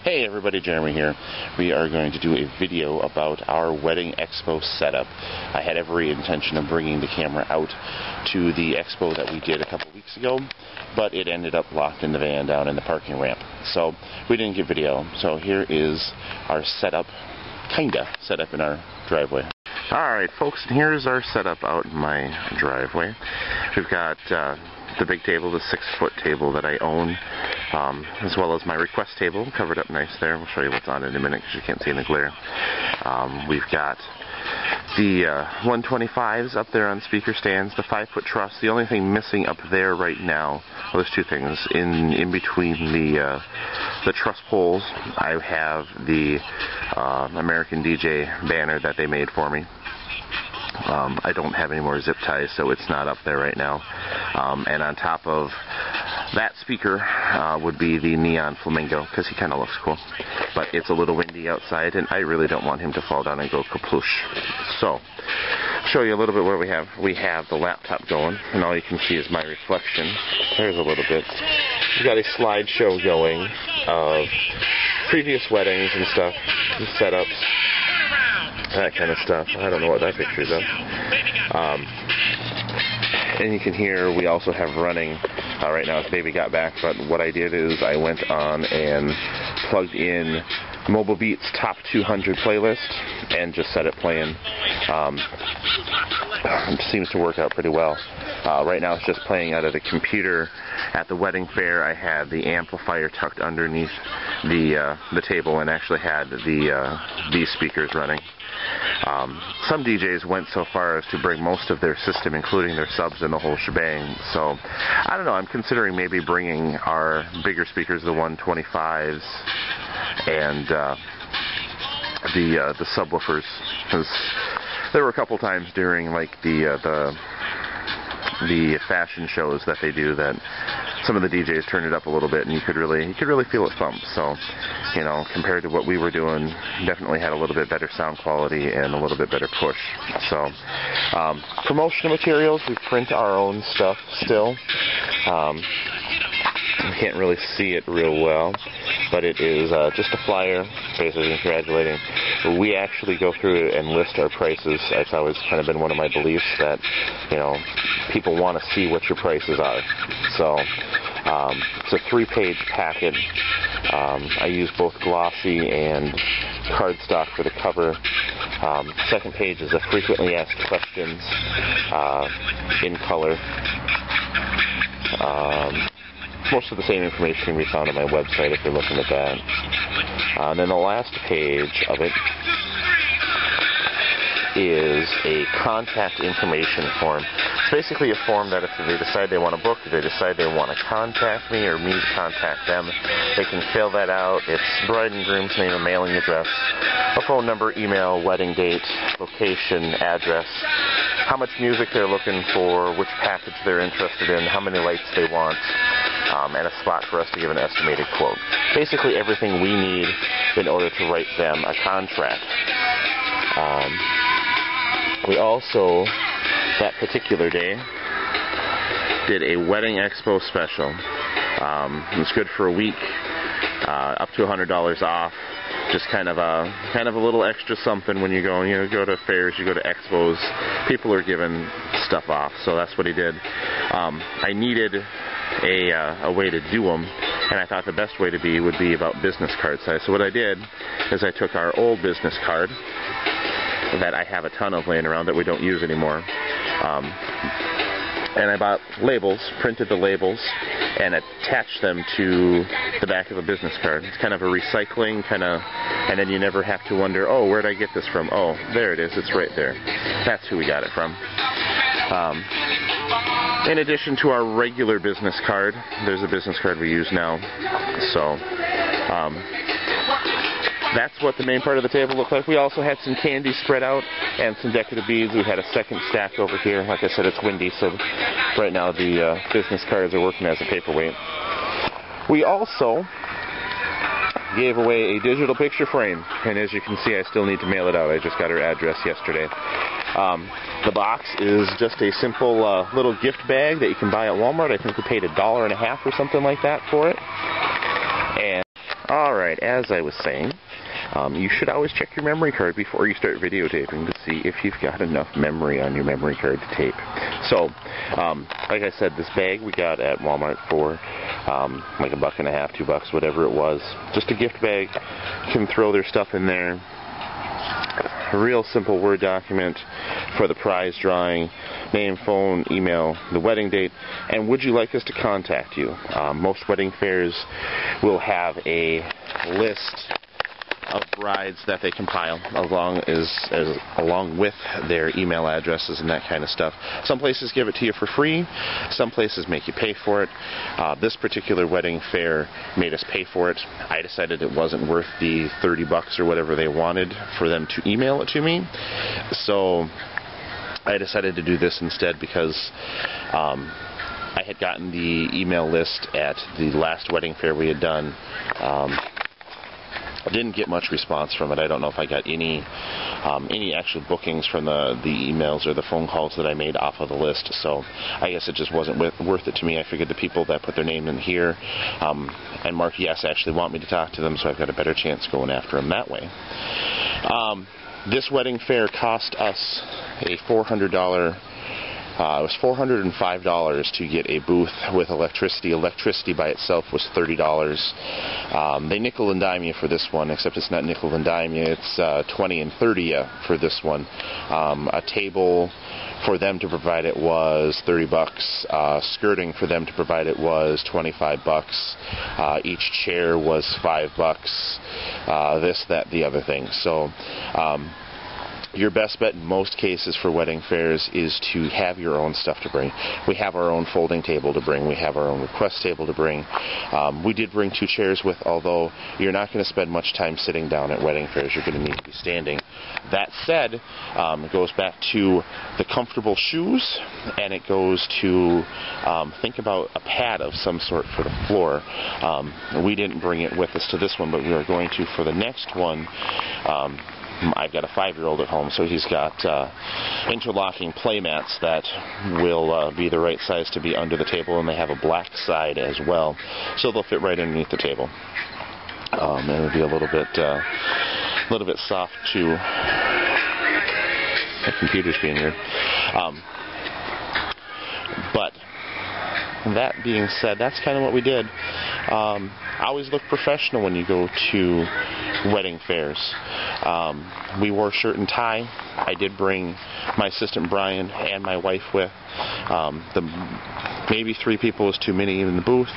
Hey everybody, Jeremy here. We are going to do a video about our wedding expo setup. I had every intention of bringing the camera out to the expo that we did a couple weeks ago, but it ended up locked in the van down in the parking ramp. So we didn't get video. So here is our setup, kinda setup in our driveway. Alright folks, and here's our setup out in my driveway. We've got the big table, the 6-foot table that I own, as well as my request table covered up nice there. We'll show you what's on it in a minute because you can't see in the glare. We've got the 125s up there on speaker stands, the 5-foot truss. The only thing missing up there right now, well, there's two things. In between the truss poles, I have the American DJ banner that they made for me. I don't have any more zip ties, so it's not up there right now. And on top of that speaker would be the neon flamingo, because he kind of looks cool. But it's a little windy outside, and I really don't want him to fall down and go kaploosh. So, I'll show you a little bit what we have. We have the laptop going, and all you can see is my reflection. There's a little bit. We've got a slideshow going of previous weddings and stuff, and setups. That kind of stuff. I don't know what that picture's of. And you can hear we also have running, right now it's Baby Got Back, but what I did is I went on and plugged in Mobile Beats Top 200 playlist and just set it playing. It seems to work out pretty well. Right now it's just playing out of the computer. At the wedding fair I had the amplifier tucked underneath the table and actually had these speakers running. Some DJs went so far as to bring most of their system, including their subs and the whole shebang. So, I don't know, I'm considering maybe bringing our bigger speakers, the 125s, and the subwoofers, because there were a couple times during like the fashion shows that they do that some of the DJs turned it up a little bit, and you could really feel it thump. So, you know, compared to what we were doing, definitely had a little bit better sound quality and a little bit better push. So, promotional materials, we print our own stuff still. You can't really see it real well, but it is just a flyer, basically congratulating. We actually go through and list our prices. It's always kind of been one of my beliefs that, you know, people want to see what your prices are. So it's a 3-page packet. I use both glossy and cardstock for the cover. Second page is a frequently asked questions in color. Most of the same information can be found on my website if you're looking at that. And then the last page of it is a contact information form. It's basically a form that if they decide they want to book, if they decide they want to contact me or me to contact them, they can fill that out. It's bride and groom's name and mailing address, a phone number, email, wedding date, location, address, how much music they're looking for, which package they're interested in, how many lights they want, and a spot for us to give an estimated quote. Basically everything we need in order to write them a contract. We also, that particular day, did a wedding expo special. It was good for a week, up to $100 off. Just kind of a little extra something when you go, go to fairs, you go to expos. People are giving stuff off, so that's what he did. I needed a way to do them, and I thought the best way to would be about business card size. So what I did is I took our old business card that I have a ton of laying around that we don't use anymore, and I bought labels, printed the labels, and attached them to the back of a business card. It's kind of a recycling and then you never have to wonder, oh, where'd I get this from? Oh, there it is, it's right there. That's who we got it from. In addition to our regular business card, there's a business card we use now. So, that's what the main part of the table looked like. We also had some candy spread out and some decorative beads. We had a second stack over here. Like I said, it's windy, so right now the business cards are working as a paperweight. We also gave away a digital picture frame, and as you can see, I still need to mail it out. I just got her address yesterday. The box is just a simple little gift bag that you can buy at Walmart. I think we paid $1.50 or something like that for it. And Alright, as I was saying, you should always check your memory card before you start videotaping to see if you've got enough memory on your memory card to tape. So, like I said, this bag we got at Walmart for like $1.50, $2, whatever it was. Just a gift bag. You can throw their stuff in there. A real simple Word document for the prize drawing, name, phone, email, the wedding date, and would you like us to contact you? Most wedding fairs will have a list of brides that they compile along with their email addresses and that kind of stuff. Some places give it to you for free, some places make you pay for it. This particular wedding fair made us pay for it. I decided it wasn't worth the $30 or whatever they wanted for them to email it to me, so I decided to do this instead because I had gotten the email list at the last wedding fair we had done. I didn't get much response from it. I don't know if I got any actual bookings from the emails or the phone calls that I made off of the list, so I guess it just wasn't worth it to me. I figured the people that put their name in here and marked yes actually want me to talk to them, so I've got a better chance going after them that way. This wedding fair cost us a $400. It was $405 to get a booth with electricity. Electricity by itself was $30. They nickel and dime you for this one, except it's not nickel and dime you. It's 20 and 30 for this one. A table for them to provide it was $30. Skirting for them to provide it was $25. Each chair was $5. This, that, the other thing. So. Your best bet in most cases for wedding fairs is to have your own stuff to bring. We have our own folding table to bring. We have our own request table to bring. We did bring 2 chairs with, although you're not going to spend much time sitting down at wedding fairs. You're going to need to be standing. That said, it goes back to the comfortable shoes, and it goes to think about a pad of some sort for the floor. We didn't bring it with us to this one, but we are going to for the next one. I've got a 5-year-old at home, so he's got interlocking play mats that will be the right size to be under the table, and they have a black side as well, so they'll fit right underneath the table. And it'll be a little bit soft to. The computer's being weird. But that being said, that's kind of what we did. Always look professional when you go to wedding fairs. We wore shirt and tie. I did bring my assistant Brian and my wife with. Maybe 3 people was too many in the booth,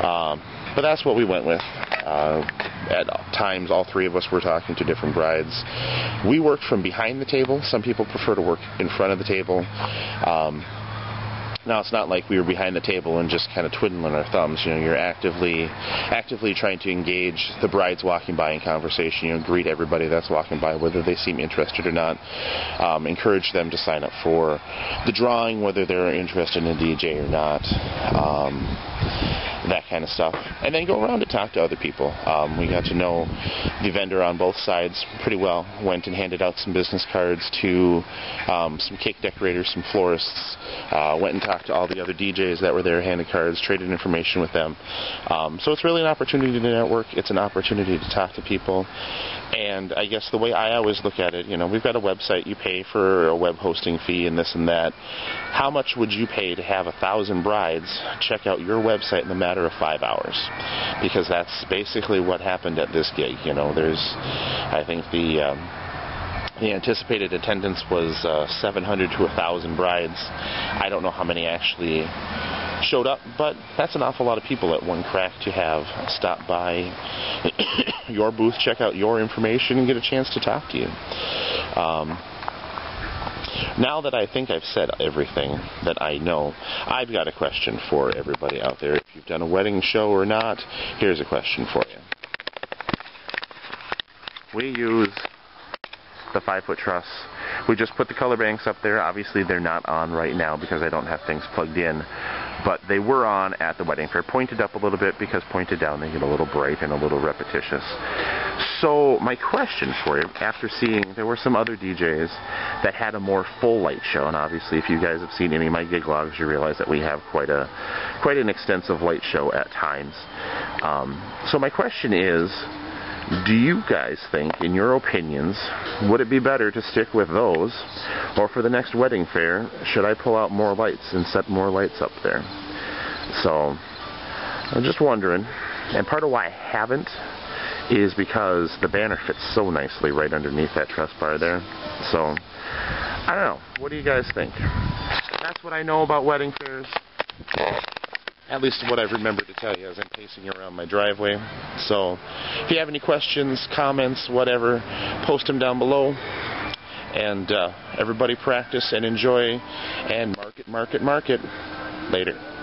but that's what we went with. At times, all 3 of us were talking to different brides. We worked from behind the table. Some people prefer to work in front of the table. Now, it's not like we were behind the table and just kind of twiddling our thumbs. You know, you're actively trying to engage the brides walking by in conversation. You know, greet everybody that's walking by, whether they seem interested or not. Encourage them to sign up for the drawing, whether they're interested in a DJ or not. That kind of stuff. And then go around to talk to other people. We got to know the vendor on both sides pretty well. Went and handed out some business cards to some cake decorators, some florists. Went and talked to all the other DJs that were there, handed cards, traded information with them. So it's really an opportunity to network. It's an opportunity to talk to people. And I guess the way I always look at it, you know, we've got a website. You pay for a web hosting fee and this and that. How much would you pay to have 1,000 brides check out your website in the matter of 5 hours? Because that's basically what happened at this gig. You know, I think the anticipated attendance was 700 to 1,000 brides. I don't know how many actually showed up, but that's an awful lot of people at one crack to have stop by your booth, check out your information, and get a chance to talk to you. Now that I think I've said everything that I know, I've got a question for everybody out there. If you've done a wedding show or not, here's a question for you. We use the 5-foot truss. We just put the color banks up there. Obviously they're not on right now because I don't have things plugged in, but they were on at the wedding fair. Pointed up a little bit because pointed down they get a little bright and a little repetitious. So my question for you, after seeing, there were some other DJs that had a more full light show, and obviously if you guys have seen any of my gig logs, you realize that we have quite an extensive light show at times. So my question is, do you guys think, in your opinions, would it be better to stick with those, or for the next wedding fair, should I pull out more lights and set more lights up there? So I'm just wondering, and part of why I haven't is because the banner fits so nicely right underneath that truss bar there. So I don't know. What do you guys think? That's what I know about wedding fairs. At least what I've remembered to tell you as I'm pacing around my driveway. So if you have any questions, comments, whatever, post them down below. And everybody practice and enjoy and market. Later.